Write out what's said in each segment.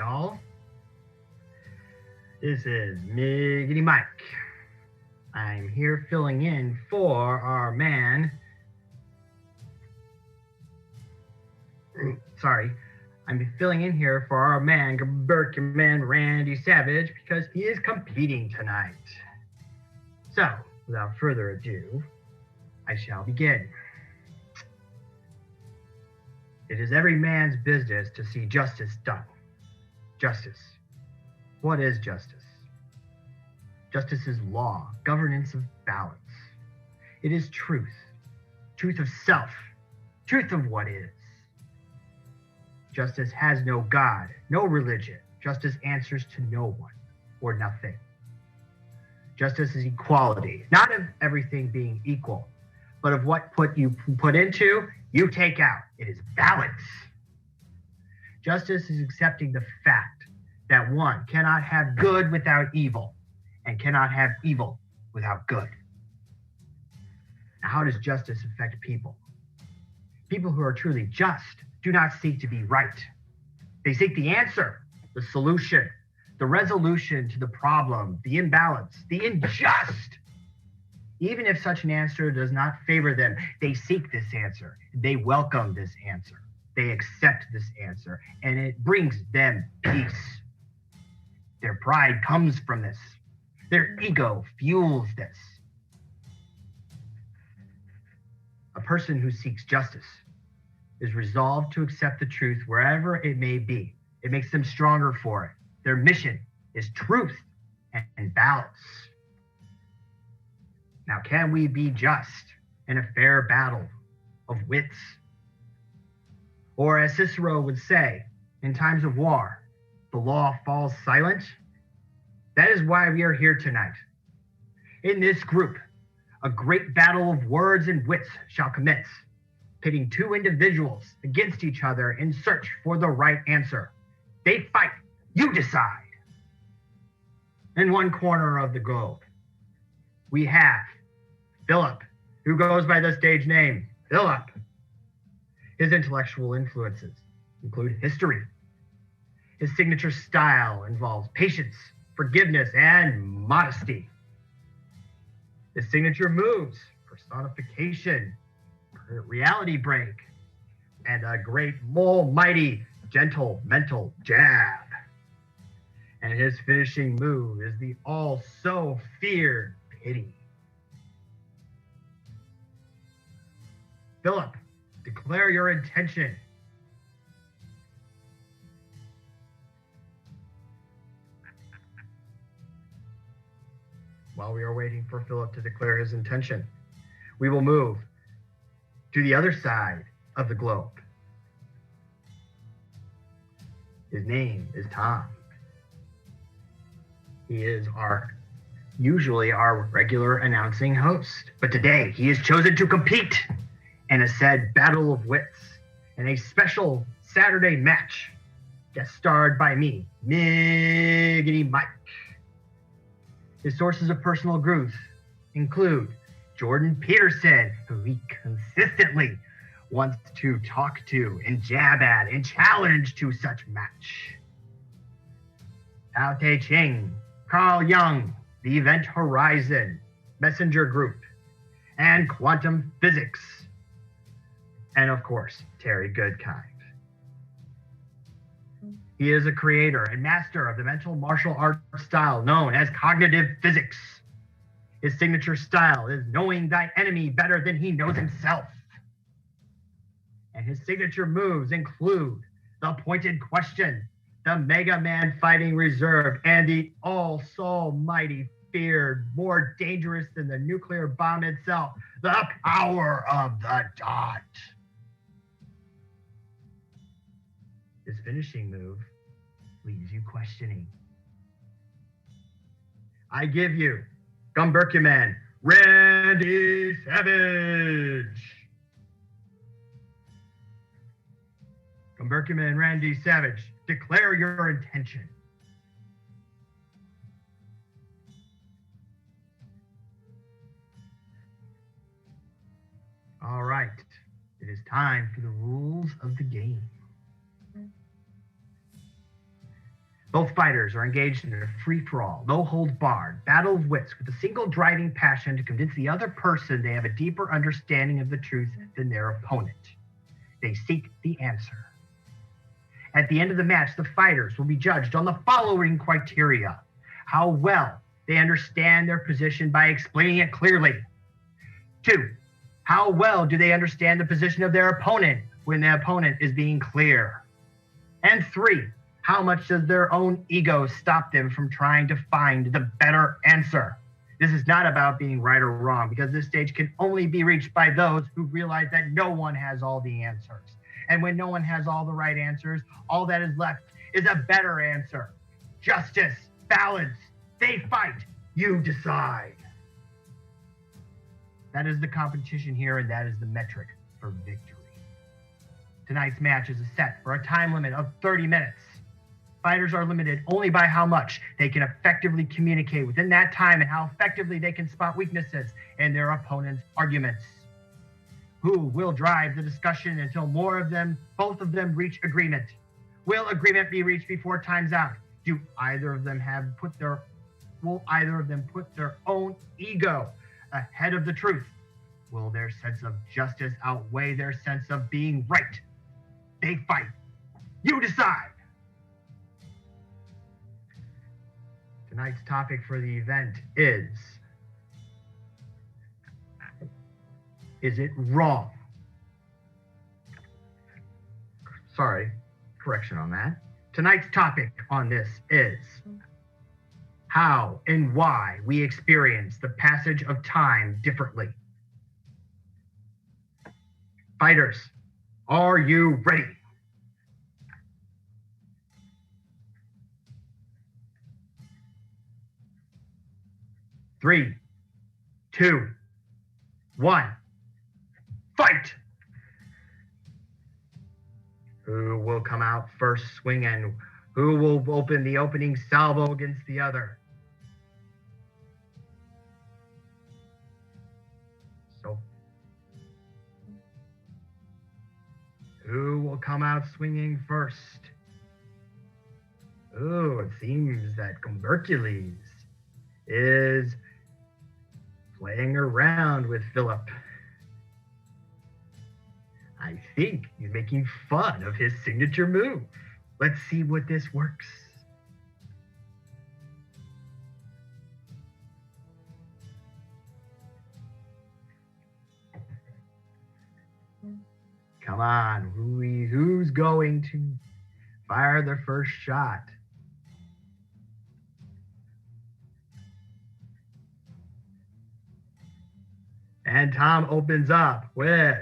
y'all. This is Miggity Mike. I'm here filling in for our man. I'm filling in here for our man, GRRROUGH Randy Savage, because he is competing tonight. So, without further ado, I shall begin. It is every man's business to see justice done. Justice. What is justice? Justice is law, governance of balance. It is truth. Truth of self. Truth of what is. Justice has no God, no religion. Justice answers to no one or nothing. Justice is equality, not of everything being equal, but of what you put into, you take out. It is balance. Justice is accepting the fact that one cannot have good without evil and cannot have evil without good. Now, how does justice affect people? People who are truly just do not seek to be right. They seek the answer, the solution, the resolution to the problem, the imbalance, the unjust. Even if such an answer does not favor them, they seek this answer. They welcome this answer. They accept this answer, and it brings them peace. Their pride comes from this. Their ego fuels this. A person who seeks justice is resolved to accept the truth wherever it may be. It makes them stronger for it. Their mission is truth and balance. Now, can we be just in a fair battle of wits? Or as Cicero would say, in times of war, the law falls silent? That is why we are here tonight. In this group, a great battle of words and wits shall commence, pitting two individuals against each other in search for the right answer. They fight, you decide. In one corner of the globe, we have Philip, who goes by the stage name Philip. His intellectual influences include history. His signature style involves patience, forgiveness, and modesty. His signature moves, personification, reality break, and a great, almighty, gentle mental jab. And his finishing move is the all-so-feared pity. Philip, declare your intention. While we are waiting for Philip to declare his intention, we will move to the other side of the globe. His name is Tom. He is usually our regular announcing host, but today he has chosen to compete in a said battle of wits in a special Saturday match, guest starred by me, Miggity Mike. His sources of personal growth include Jordan Peterson, who he consistently wants to talk to and jab at and challenge to such match. Tao Te Ching, Carl Jung, the Event Horizon, Messenger Group, and Quantum Physics. And of course, Terry Goodkind. He is a creator and master of the mental martial arts style known as cognitive physics. His signature style is knowing thy enemy better than he knows himself. And his signature moves include the pointed question, the Mega Man fighting reserve, and the all-so-mighty feared, more dangerous than the nuclear bomb itself, the power of the dot. His finishing move leaves you questioning. I give you GRRROUGH Randy Savage. GRRROUGH Randy Savage, declare your intention. All right, it is time for the rules of the game. Both fighters are engaged in a free-for-all, no-holds-barred battle of wits with a single driving passion to convince the other person they have a deeper understanding of the truth than their opponent. They seek the answer. At the end of the match, the fighters will be judged on the following criteria: how well they understand their position by explaining it clearly. 2, how well do they understand the position of their opponent when the opponent is being clear? And 3, how much does their own ego stop them from trying to find the better answer? This is not about being right or wrong, because this stage can only be reached by those who realize that no one has all the answers. And when no one has all the right answers, all that is left is a better answer. Justice, balance, they fight, you decide. That is the competition here, and that is the metric for victory. Tonight's match is set for a time limit of 30 minutes. Fighters are limited only by how much they can effectively communicate within that time and how effectively they can spot weaknesses in their opponent's arguments. Who will drive the discussion until both of them reach agreement? Will agreement be reached before time's out? Will either of them put their own ego ahead of the truth? Will their sense of justice outweigh their sense of being right? They fight. You decide. Tonight's topic for the event is it wrong? Sorry, correction on that. Tonight's topic on this is how and why we experience the passage of time differently. Fighters, are you ready? Three, 2, 1, fight! Who will come out first swinging? Who will open the opening salvo against the other? So, who will come out swinging first? Oh, it seems that Hercules is playing around with Philip. I think he's making fun of his signature move. Let's see what this works. Come on, who's going to fire the first shot? And Tom opens up with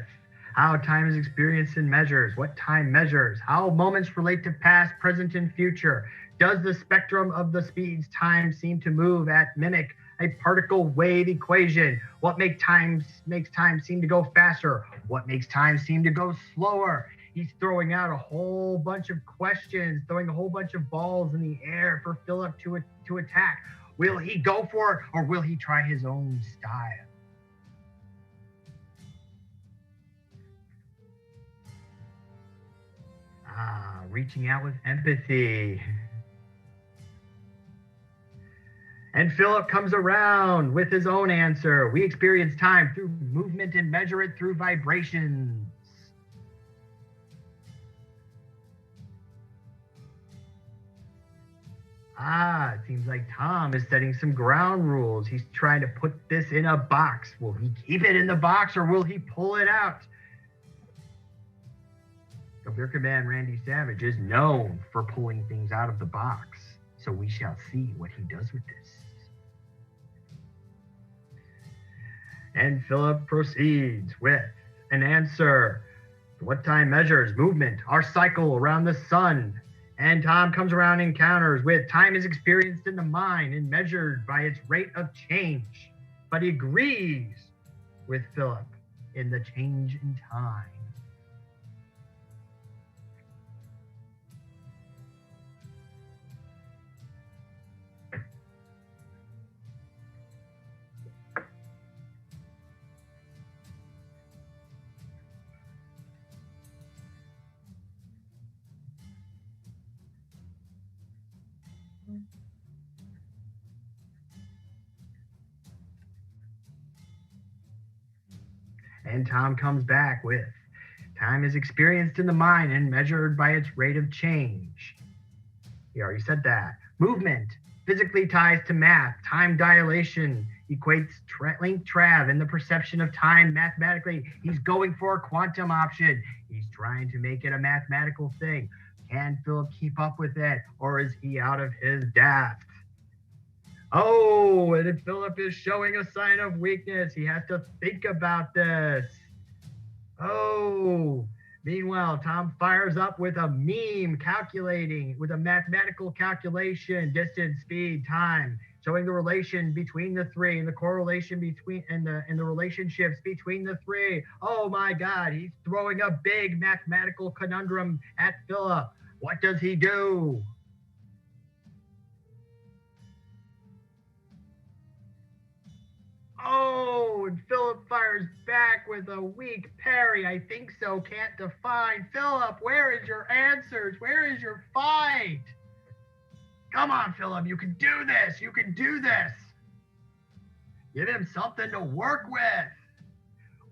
how time is experienced and measures, what time measures, how moments relate to past, present, and future. Does the spectrum of the speeds time seem to move at mimic a particle wave equation? What makes time seem to go faster? What makes time seem to go slower? He's throwing out a whole bunch of questions, throwing a whole bunch of balls in the air for Philip to attack. Will he go for it, or will he try his own style? Reaching out with empathy. And Philip comes around with his own answer. We experience time through movement and measure it through vibrations. It seems like Tom is setting some ground rules. He's trying to put this in a box. Will he keep it in the box, or will he pull it out? Your command, Randy Savage, is known for pulling things out of the box. So we shall see what he does with this. And Philip proceeds with an answer. What time measures movement, our cycle around the sun. And Tom comes around and counters with time is experienced in the mind and measured by its rate of change. But he agrees with Philip in the change in time. And Tom comes back with, time is experienced in the mind and measured by its rate of change. He already said that. Movement physically ties to math. Time dilation equates length trav and the perception of time mathematically. He's going for a quantum option. He's trying to make it a mathematical thing. Can Philip keep up with it, or is he out of his depth? Oh, and if Philip is showing a sign of weakness, he has to think about this. Oh, meanwhile, Tom fires up with a meme calculating with a mathematical calculation, distance, speed, time, showing the relation between the three and the correlation between and the relationships between the three. Oh my God, he's throwing a big mathematical conundrum at Philip. What does he do? Oh, and Philip fires back with a weak parry. I think so. Can't define. Philip, where is your answers? Where is your fight? Come on, Philip. You can do this. You can do this. Give him something to work with.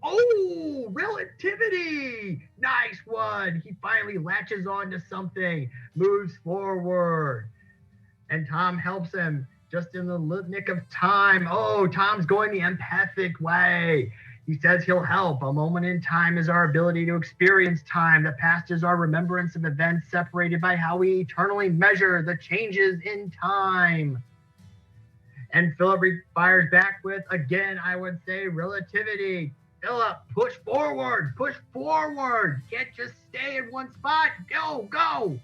Oh, relativity. Nice one. He finally latches on to something, moves forward. And Tom helps him just in the nick of time. Oh, Tom's going the empathic way. He says he'll help. A moment in time is our ability to experience time. The past is our remembrance of events separated by how we eternally measure the changes in time. And Philip fires back with, again, I would say relativity. Philip, push forward, push forward. Can't just stay in one spot. Go, go.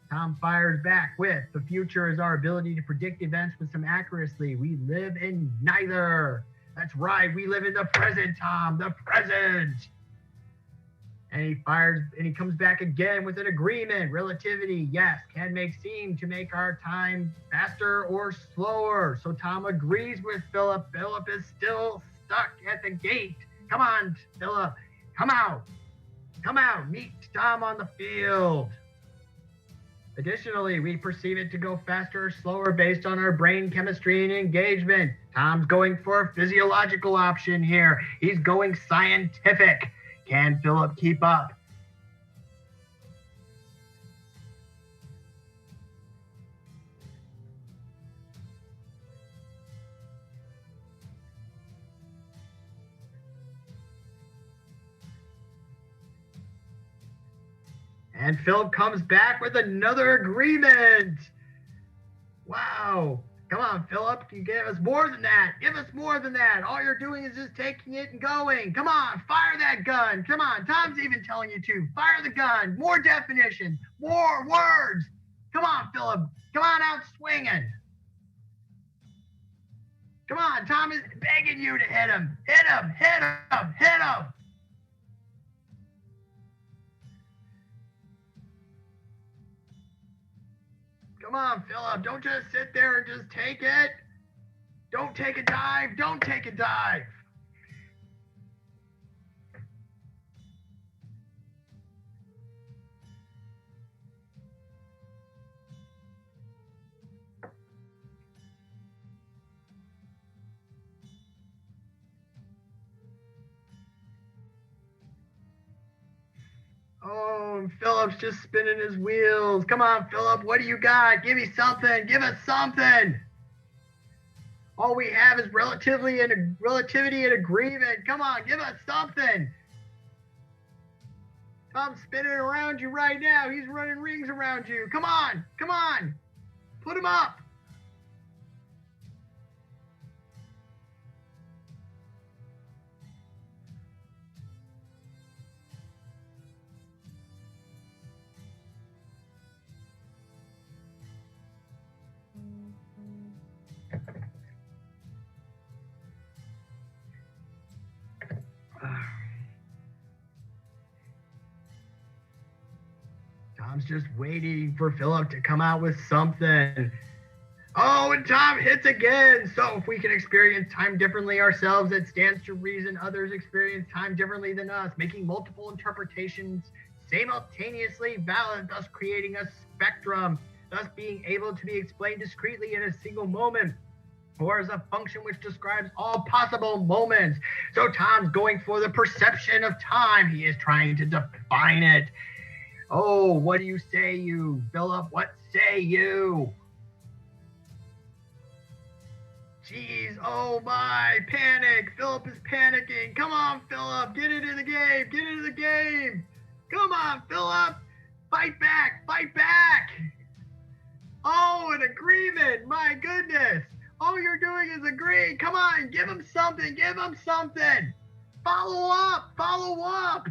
Tom fires back with, the future is our ability to predict events with some accuracy. We live in neither. That's right. We live in the present, Tom, the present. And he fires, and he comes back again with an agreement. Relativity, yes, can seem to make our time faster or slower. So Tom agrees with Philip. Philip is still stuck at the gate. Come on, Philip. Come out. Come out. Meet Tom on the field. Additionally, we perceive it to go faster or slower based on our brain chemistry and engagement. Tom's going for a physiological option here. He's going scientific. Can Philip keep up? And Philip comes back with another agreement. Wow. Come on, Philip. You give us more than that. Give us more than that. All you're doing is just taking it and going. Come on, fire that gun. Come on. Tom's even telling you to. Fire the gun. More definitions. More words. Come on, Philip. Come on out swinging. Come on. Tom is begging you to hit him. Hit him. Hit him. Hit him. Come on, Philip. Don't just sit there and just take it. Don't take a dive. Don't take a dive. Oh, Philip's just spinning his wheels. Come on, Philip. What do you got? Give me something. Give us something. All we have is relativity and agreement. Come on, give us something. Tom's spinning around you right now. He's running rings around you. Come on. Come on. Put him up. Tom's just waiting for Philip to come out with something. Oh, and Tom hits again. So if we can experience time differently ourselves, it stands to reason others experience time differently than us, making multiple interpretations simultaneously valid, thus creating a spectrum. thus being able to be explained discretely in a single moment, or as a function which describes all possible moments. So Tom's going for the perception of time. He is trying to define it. Oh, what do you say, you, Philip? What say you? Jeez, oh my, panic. Philip is panicking. Come on, Philip, get into the game. Get into the game. Come on, Philip. Fight back. Fight back. Oh, an agreement. My goodness. All you're doing is agreeing. Come on, give him something. Give him something. Follow up. Follow up.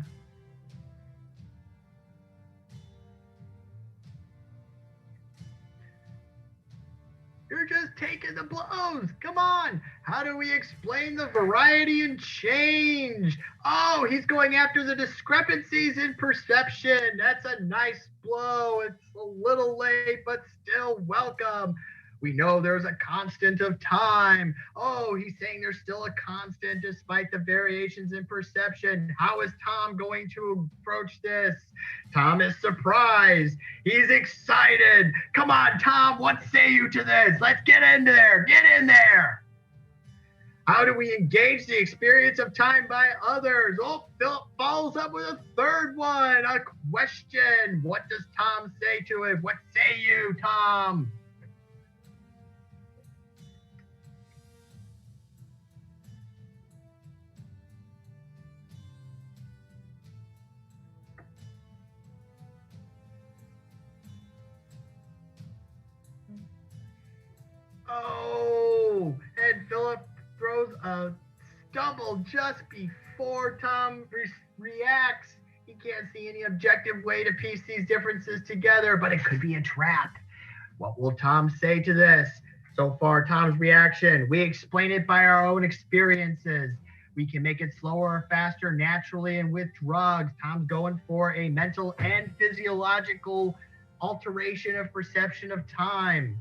You're just taking the blows. Come on. How do we explain the variety and change? Oh, he's going after the discrepancies in perception. That's a nice blow. It's a little late, but still welcome. We know there's a constant of time. Oh, he's saying there's still a constant despite the variations in perception. How is Tom going to approach this? Tom is surprised. He's excited. Come on, Tom, what say you to this? Let's get in there. Get in there. How do we engage the experience of time by others? Oh, Philip follows up with a third one, a question. What does Tom say to it? What say you, Tom? Oh, and Philip throws a stumble just before Tom reacts. He can't see any objective way to piece these differences together, but it could be a trap. What will Tom say to this? So far, Tom's reaction, we explain it by our own experiences. We can make it slower or faster naturally and with drugs. Tom's going for a mental and physiological alteration of perception of time.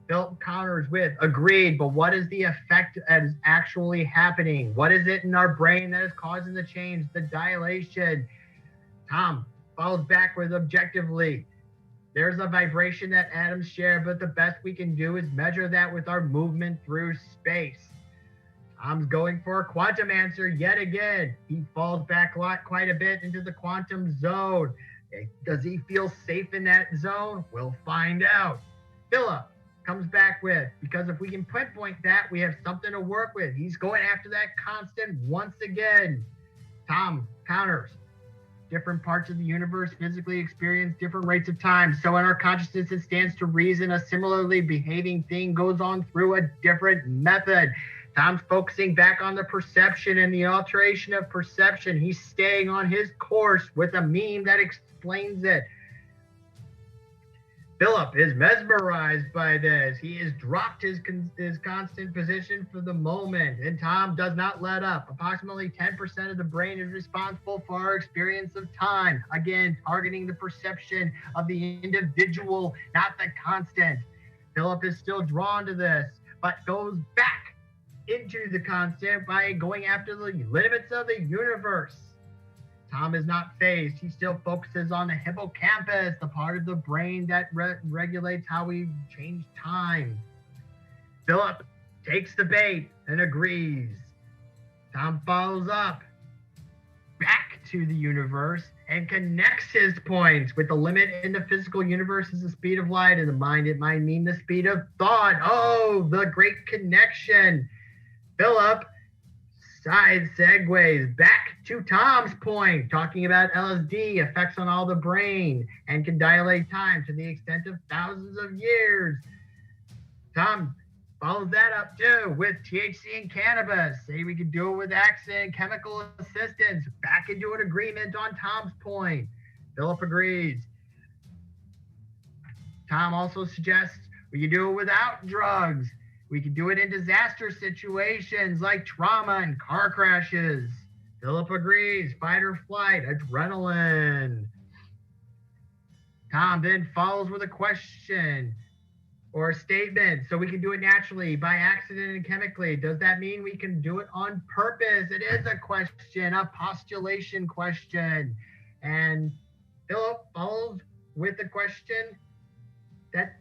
Philip counters with, agreed, but what is the effect that is actually happening? What is it in our brain that is causing the change, the dilation? Tom follows back with, objectively, there's a vibration that atoms share, but the best we can do is measure that with our movement through space. Tom's going for a quantum answer yet again. He falls back quite a bit into the quantum zone. Does he feel safe in that zone? We'll find out. Philip comes back with, because if we can pinpoint that, we have something to work with. He's going after that constant once again. Tom counters. Different parts of the universe physically experience different rates of time. So in our consciousness, it stands to reason a similarly behaving thing goes on through a different method. Tom's focusing back on the perception and the alteration of perception. He's staying on his course with a meme that explains it. Philip is mesmerized by this. He has dropped his constant position for the moment, and Tom does not let up. Approximately 10% of the brain is responsible for our experience of time. Again, targeting the perception of the individual, not the constant. Philip is still drawn to this, but goes back into the constant by going after the limits of the universe. Tom is not phased. He still focuses on the hippocampus, the part of the brain that regulates how we change time. Philip takes the bait and agrees. Tom follows up back to the universe and connects his points with the limit in the physical universe is the speed of light. In the mind, it might mean the speed of thought. Oh, the great connection. Philip side segues back to Tom's point, talking about LSD effects on all the brain and can dilate time to the extent of thousands of years. Tom follows that up too with THC and cannabis. Say we could do it with accident, chemical assistance. Back into an agreement on Tom's point. Philip agrees. Tom also suggests we could do it without drugs. We can do it in disaster situations like trauma and car crashes. Philip agrees. Fight or flight, adrenaline. Tom then follows with a question or a statement. So we can do it naturally, by accident, and chemically. Does that mean we can do it on purpose? It is a question, a postulation question. And Philip follows with the question that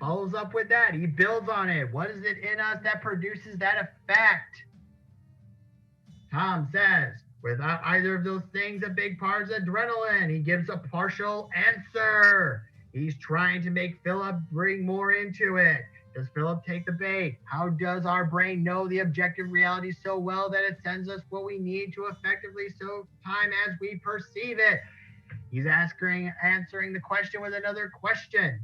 follows up with that. He builds on it. What is it in us that produces that effect? Tom says, without either of those things, a big part is adrenaline. He gives a partial answer. He's trying to make Philip bring more into it. Does Philip take the bait? How does our brain know the objective reality so well that it sends us what we need to effectively so time as we perceive it? He's answering the question with another question.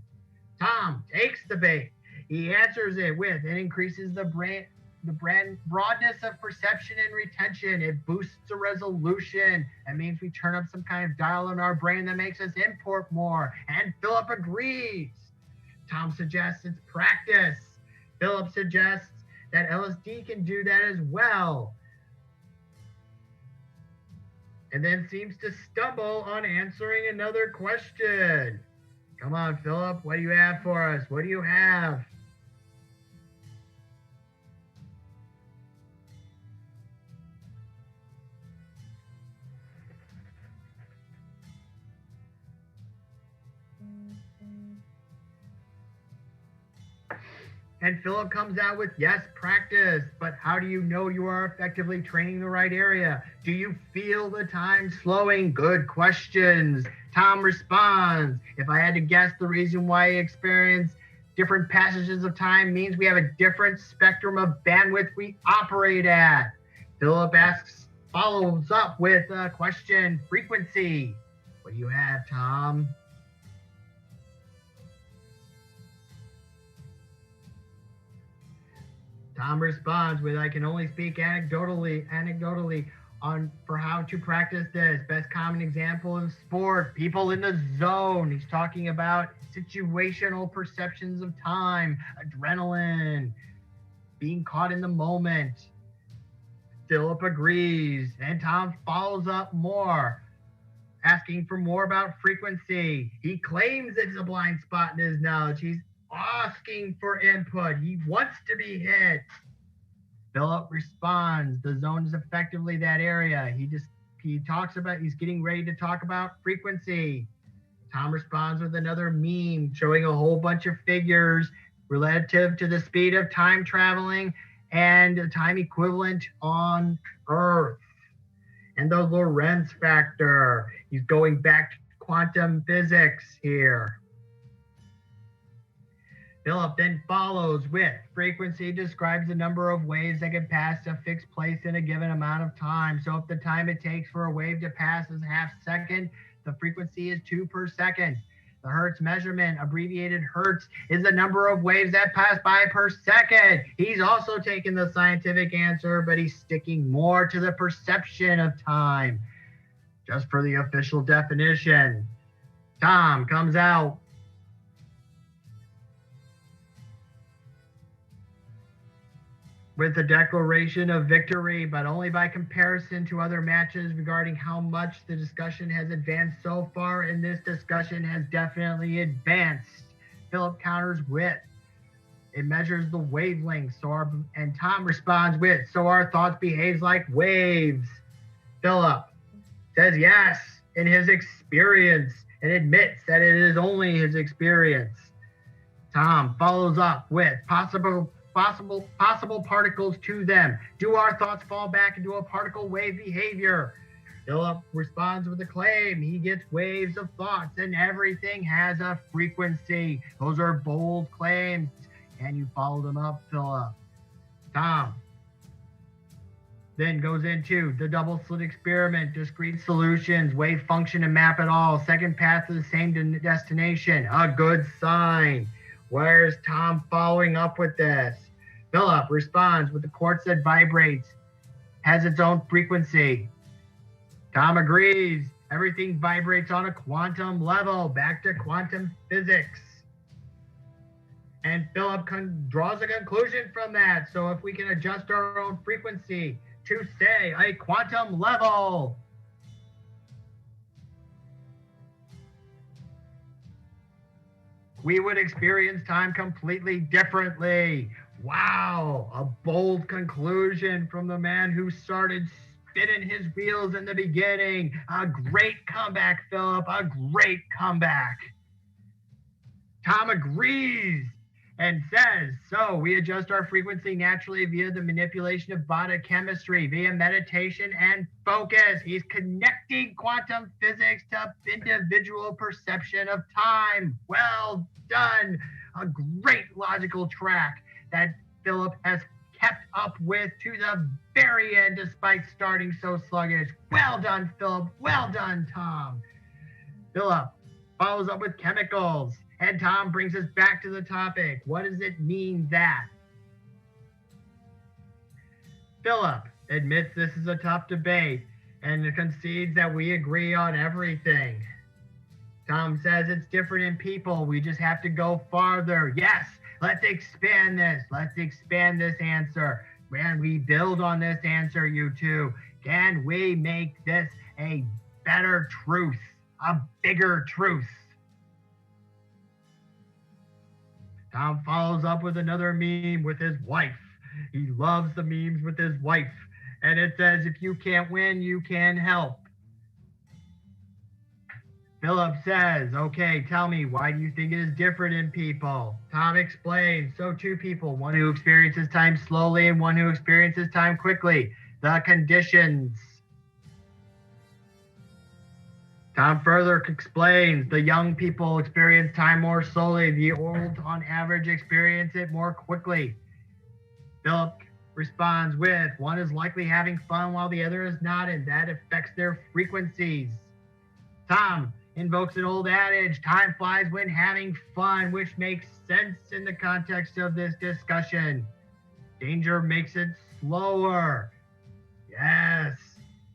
Tom takes the bait. He answers it with, it increases the broadness of perception and retention. It boosts the resolution. That means we turn up some kind of dial in our brain that makes us import more. And Philip agrees. Tom suggests it's practice. Philip suggests that LSD can do that as well. And then seems to stumble on answering another question. Come on, Philip, what do you have for us? What do you have? And Philip comes out with, yes, practice, but how do you know you are effectively training the right area? Do you feel the time slowing? Good questions. Tom responds, if I had to guess, the reason why he experienced different passages of time means we have a different spectrum of bandwidth we operate at. Philip follows up with a question, frequency. What do you have, Tom? Tom responds with, I can only speak anecdotally on for how to practice this. Best common example is sport, people in the zone. He's talking about situational perceptions of time, adrenaline, being caught in the moment. Philip agrees, and Tom follows up more, asking for more about frequency. He claims it's a blind spot in his knowledge. He's asking for input. He wants to be hit. Philip responds, the zone is effectively that area. He's getting ready to talk about frequency. Tom responds with another meme showing a whole bunch of figures relative to the speed of time traveling and the time equivalent on Earth. And the Lorentz factor. He's going back to quantum physics here. Philip then follows with, frequency describes the number of waves that can pass a fixed place in a given amount of time. So if the time it takes for a wave to pass is half second, the frequency is 2 per second. The Hertz measurement, abbreviated Hertz, is the number of waves that pass by per second. He's also taken the scientific answer, but he's sticking more to the perception of time. Just for the official definition. Tom comes out with the declaration of victory, but only by comparison to other matches regarding how much the discussion has advanced so far, and this discussion has definitely advanced. Philip counters with, it measures the wavelength, and Tom responds with, so our thoughts behaves like waves. Philip says yes, in his experience, and admits that it is only his experience. Tom follows up with possible particles to them. Do our thoughts fall back into a particle wave behavior? Philip responds with a claim. He gets waves of thoughts and everything has a frequency. Those are bold claims. Can you follow them up, Philip? Tom then goes into the double slit experiment, discrete solutions, wave function and map it all. Second path to the same destination. A good sign. Where's Tom following up with this? Philip responds with the quartz that vibrates, has its own frequency. Tom agrees. Everything vibrates on a quantum level. Back to quantum physics. And Philip draws a conclusion from that. So if we can adjust our own frequency to, say, a quantum level, we would experience time completely differently. Wow, a bold conclusion from the man who started spinning his wheels in the beginning. A great comeback, Philip, a great comeback. Tom agrees. and says, so we adjust our frequency naturally via the manipulation of body chemistry, via meditation and focus. He's connecting quantum physics to individual perception of time. Well done. A great logical track that Philip has kept up with to the very end despite starting so sluggish. Well done, Philip. Well done, Tom. Philip follows up with chemicals, and Tom brings us back to the topic. What does it mean that? Philip admits this is a tough debate and concedes that we agree on everything. Tom says it's different in people. We just have to go farther. Yes, let's expand this. Let's expand this answer. Can we build on this answer, you two? Can we make this a better truth, a bigger truth? Tom follows up with another meme with his wife. He loves the memes with his wife. And it says, if you can't win, you can help. Philip says, okay, tell me, why do you think it is different in people? Tom explains, so two people, one who experiences time slowly and one who experiences time quickly. The conditions. Tom further explains, the young people experience time more slowly. The old, on average, experience it more quickly. Philip responds with, one is likely having fun while the other is not, and that affects their frequencies. Tom invokes an old adage, time flies when having fun, which makes sense in the context of this discussion. Danger makes it slower. Yes,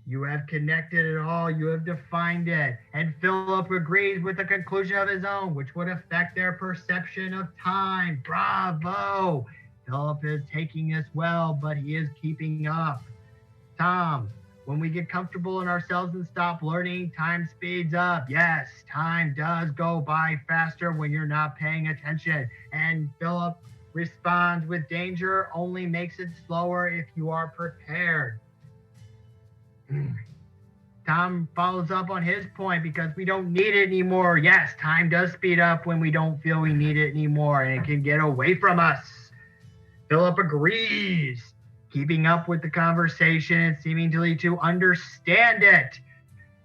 you have connected it all, you have defined it. And Philip agrees with the conclusion of his own, which would affect their perception of time. Bravo! Philip is taking this well, but he is keeping up. Tom, when we get comfortable in ourselves and stop learning, time speeds up. Yes, time does go by faster when you're not paying attention. And Philip responds with, danger only makes it slower if you are prepared. Tom follows up on his point, because we don't need it anymore. Yes, time does speed up when we don't feel we need it anymore, and it can get away from us. Philip agrees, keeping up with the conversation and seemingly to understand it.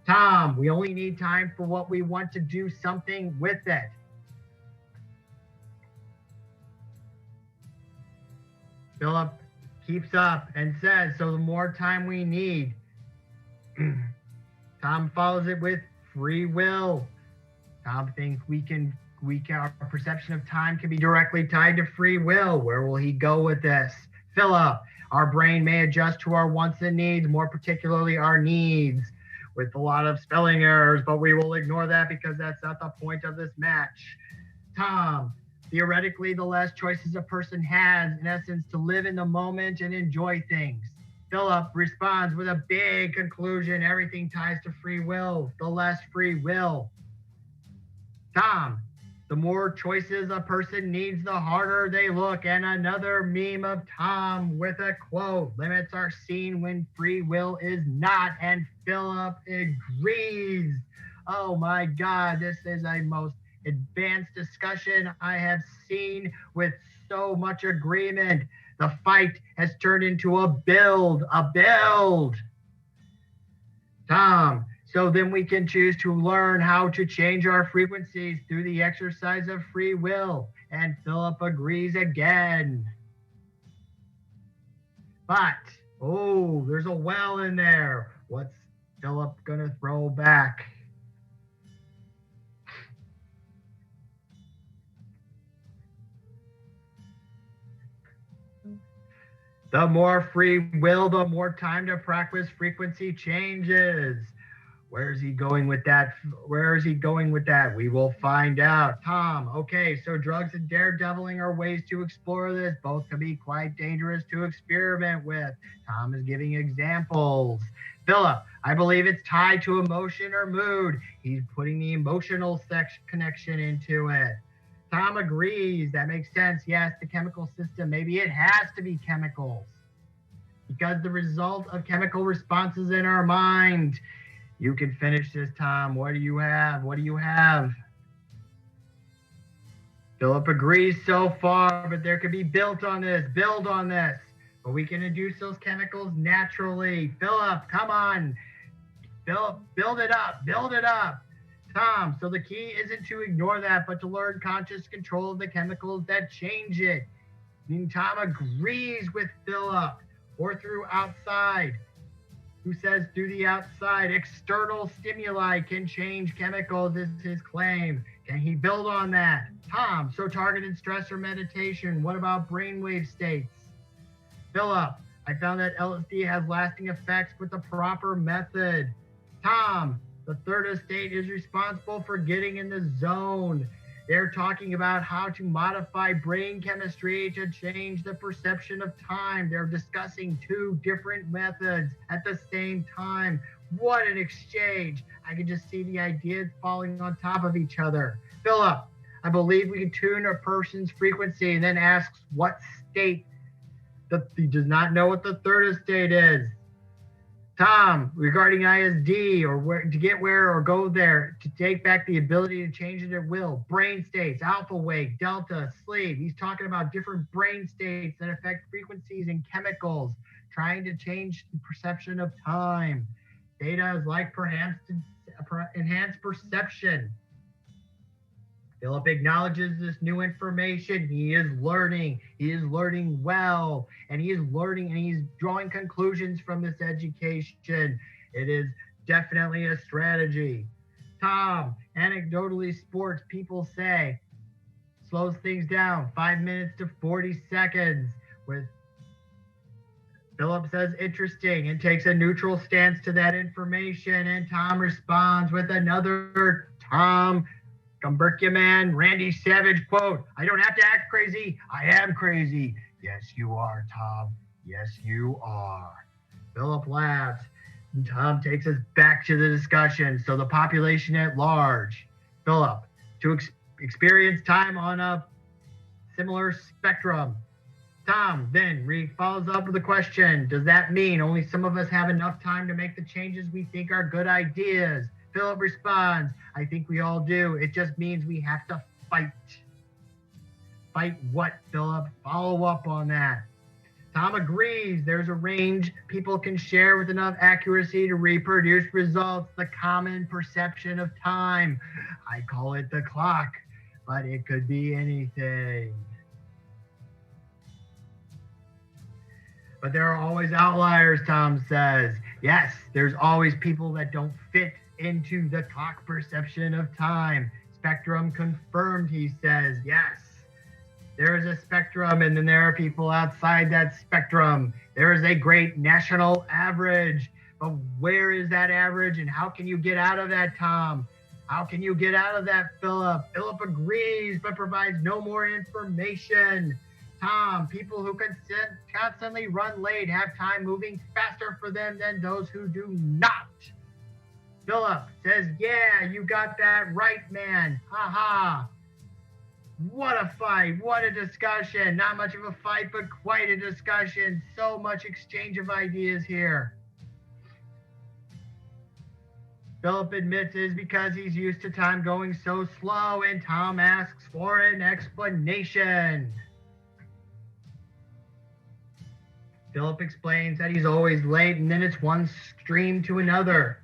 Tom, we only need time for what we want to do something with it. Philip keeps up and says, so the more time we need. Tom follows it with free will. Tom thinks our perception of time can be directly tied to free will. Where will he go with this? Philip, our brain may adjust to our wants and needs, more particularly our needs, with a lot of spelling errors, but we will ignore that because that's not the point of this match. Tom, theoretically, the less choices a person has, in essence, to live in the moment and enjoy things. Philip responds with a big conclusion. Everything ties to free will, the less free will. Tom, the more choices a person needs, the harder they look. And another meme of Tom with a quote, limits are seen when free will is not. And Philip agrees. Oh my God, this is a most advanced discussion I have seen with so much agreement. The fight has turned into a build. Tom, so then we can choose to learn how to change our frequencies through the exercise of free will. And Philip agrees again. But, there's a well in there. What's Philip gonna throw back? The more free will, the more time to practice frequency changes. Where is he going with that? We will find out. Tom, okay, so drugs and daredeviling are ways to explore this. Both can be quite dangerous to experiment with. Tom is giving examples. Philip, I believe it's tied to emotion or mood. He's putting the emotional connection into it. Tom agrees. That makes sense. Yes, the chemical system. Maybe it has to be chemicals, because the result of chemical responses in our mind. You can finish this, Tom. What do you have? Philip agrees so far, but there could be build on this. But we can induce those chemicals naturally. Philip, come on. Philip, build it up. Tom, so the key isn't to ignore that, but to learn conscious control of the chemicals that change it. And Tom agrees with Philip, or through outside. Who says through the outside? External stimuli can change chemicals is his claim. Can he build on that? Tom, so targeted stress or meditation. What about brainwave states? Philip, I found that LSD has lasting effects with the proper method. Tom, the third state is responsible for getting in the zone. They're talking about how to modify brain chemistry to change the perception of time. They're discussing two different methods at the same time. What an exchange. I can just see the ideas falling on top of each other. Philip, I believe we can tune a person's frequency and then asks what state. He does not know what the third state is. Tom, regarding ISD or where to get where or go there, to take back the ability to change it at will. Brain states, alpha wake, delta, sleep. He's talking about different brain states that affect frequencies and chemicals, trying to change the perception of time. Data is like perhaps enhanced perception. Philip acknowledges this new information. He is learning well, and he is learning and he's drawing conclusions from this education. It is definitely a strategy. Tom, anecdotally, sports people say, slows things down, 5 minutes to 40 seconds. With Philip says interesting and takes a neutral stance to that information, and Tom responds with another Tom Cumbercuman, Randy Savage quote, I don't have to act crazy, I am crazy. Yes, you are, Tom. Yes, you are. Philip laughs, and Tom takes us back to the discussion. So the population at large, Philip, to experience time on a similar spectrum. Tom then follows up with the question, does that mean only some of us have enough time to make the changes we think are good ideas? Philip responds, I think we all do. It just means we have to fight. Fight what, Philip? Follow up on that. Tom agrees there's a range people can share with enough accuracy to reproduce results, the common perception of time. I call it the clock, but it could be anything. But there are always outliers, Tom says. Yes, there's always people that don't fit into the clock perception of time. Spectrum confirmed, he says. Yes, there is a spectrum, and then there are people outside that spectrum. There is a great national average, but where is that average, and how can you get out of that, Tom? How can you get out of that, Philip? Philip agrees, but provides no more information. Tom, people who constantly run late have time moving faster for them than those who do not. Philip says, yeah, you got that right, man. Ha ha. What a fight. What a discussion. Not much of a fight, but quite a discussion. So much exchange of ideas here. Philip admits it is because he's used to time going so slow, and Tom asks for an explanation. Philip explains that he's always late, and then it's one stream to another.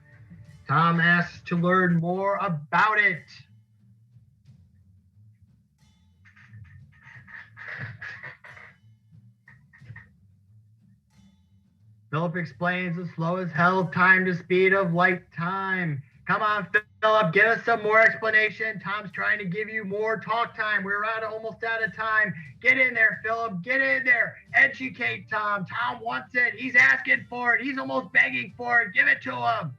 Tom asks to learn more about it. Philip explains the slow as hell time to speed of light time. Come on, Philip, get us some more explanation. Tom's trying to give you more talk time. We're almost out of time. Get in there, Philip. Get in there. Educate Tom. Tom wants it. He's asking for it. He's almost begging for it. Give it to him.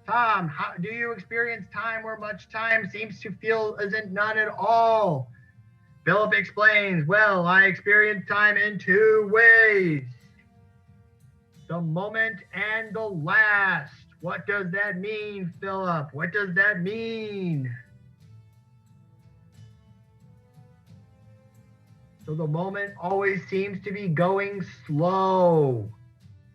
Tom, how do you experience time where much time seems to feel isn't none at all? Philip explains, well, I experience time in two ways. The moment and the last. What does that mean, Philip? What does that mean? So the moment always seems to be going slow.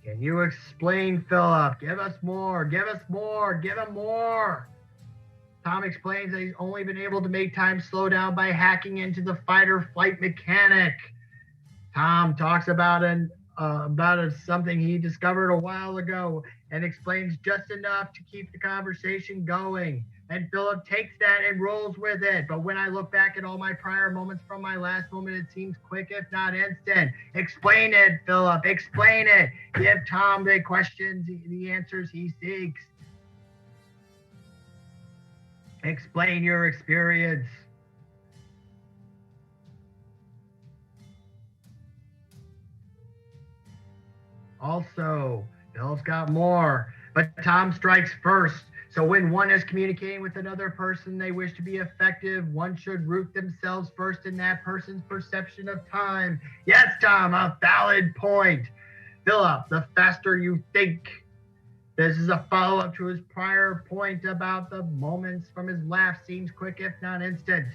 Can you explain, Philip? Give us more. Give us more. Give him more. Tom explains that he's only been able to make time slow down by hacking into the fight or flight mechanic. Tom talks about something he discovered a while ago and explains just enough to keep the conversation going. And Philip takes that and rolls with it. But when I look back at all my prior moments from my last moment, it seems quick, if not instant. Explain it, Philip. Explain it. Give Tom the questions, the answers he seeks. Explain your experience. Also, Phil's got more, but Tom strikes first. So when one is communicating with another person they wish to be effective, one should root themselves first in that person's perception of time. Yes, Tom, a valid point. Philip, the faster you think. This is a follow-up to his prior point about the moments from his laugh seems quick, if not instant.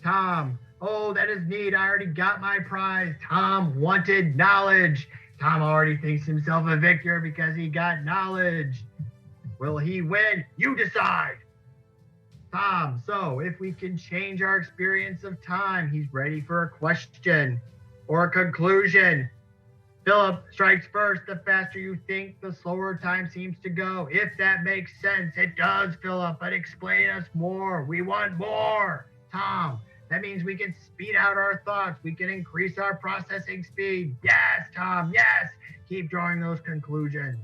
Tom, oh, that is neat. I already got my prize. Tom wanted knowledge. Tom already thinks himself a victor because he got knowledge. Will he win? You decide. Tom, so if we can change our experience of time, he's ready for a question or a conclusion. Philip strikes first. The faster you think, the slower time seems to go. If that makes sense, it does, Philip, but explain us more. We want more. Tom, that means we can speed out our thoughts. We can increase our processing speed. Yes, Tom, yes. Keep drawing those conclusions.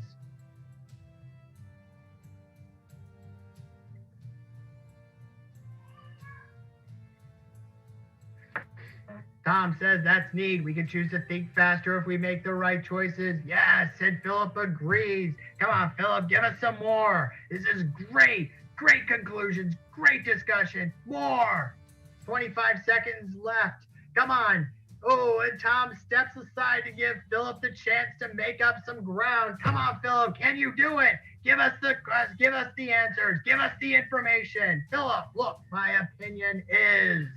Tom says that's neat. We can choose to think faster if we make the right choices. Yes, and Philip agrees. Come on, Philip, give us some more. This is great. Great conclusions. Great discussion. More. 25 seconds left. Come on. Oh, and Tom steps aside to give Philip the chance to make up some ground. Come on, Philip. Can you do it? Give us the answers. Give us the information. Philip, look, my opinion is...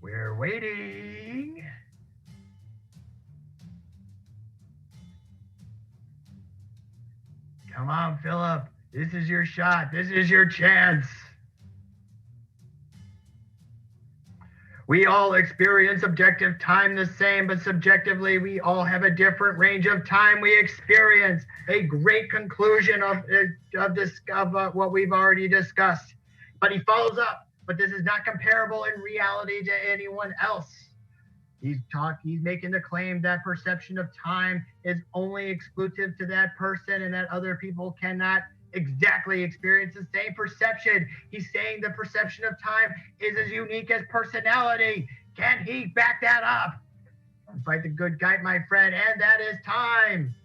We're waiting. Come on, Philip. This is your shot. This is your chance. We all experience objective time the same, but subjectively, we all have a different range of time we experience. A great conclusion of what we've already discussed. But he follows up. But this is not comparable in reality to anyone else. He's making the claim that perception of time is only exclusive to that person and that other people cannot exactly experience the same perception. He's saying the perception of time is as unique as personality. Can he back that up? Fight the good guy, my friend, and that is time.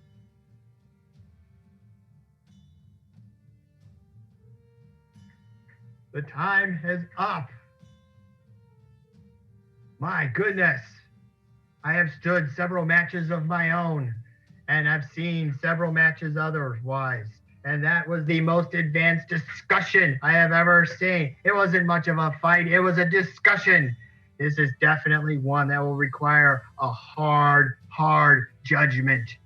The time is up. My goodness. I have stood several matches of my own, and I've seen several matches otherwise. And that was the most advanced discussion I have ever seen. It wasn't much of a fight. It was a discussion. This is definitely one that will require a hard judgment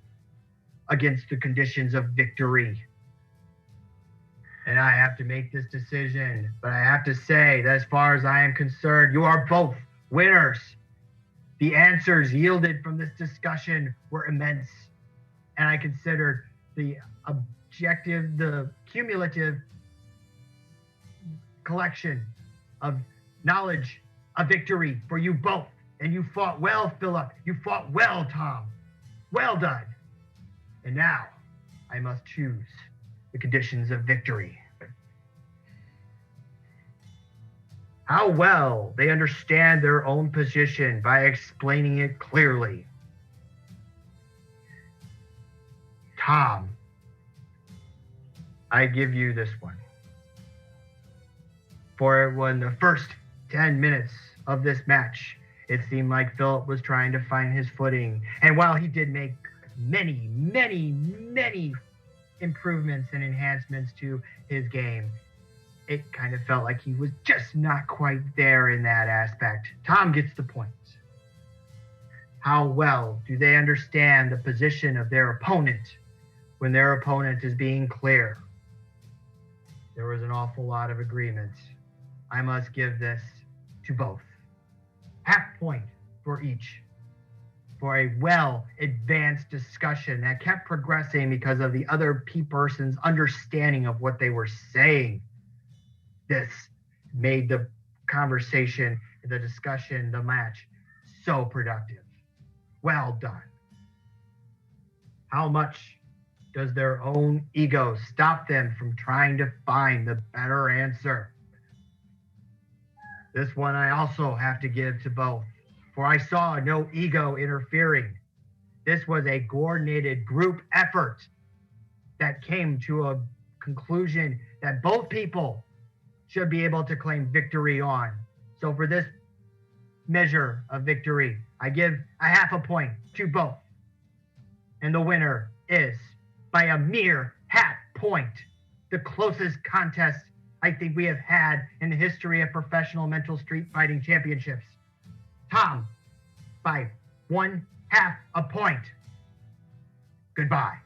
against the conditions of victory. And I have to make this decision. But I have to say that as far as I am concerned, you are both winners. The answers yielded from this discussion were immense. And I considered the cumulative collection of knowledge a victory for you both. And you fought well, Philip. You fought well, Tom. Well done. And now I must choose the conditions of victory. How well they understand their own position by explaining it clearly. Tom, I give you this one. For when the first 10 minutes of this match, it seemed like Philip was trying to find his footing. And while he did make many improvements and enhancements to his game, it kind of felt like he was just not quite there in that aspect. Tom gets the point. How well do they understand the position of their opponent when their opponent is being clear? There was an awful lot of agreement. I must give this to both. Half point for each, for a well-advanced discussion that kept progressing because of the other person's understanding of what they were saying. This made the conversation, the discussion, the match so productive. Well done. How much does their own ego stop them from trying to find the better answer? This one I also have to give to both, for I saw no ego interfering. This was a coordinated group effort that came to a conclusion that both people should be able to claim victory on. So for this measure of victory, I give a half a point to both. And the winner is, by a mere half point, the closest contest I think we have had in the history of professional mental street fighting championships. Tom, by 1/2 a point. Goodbye.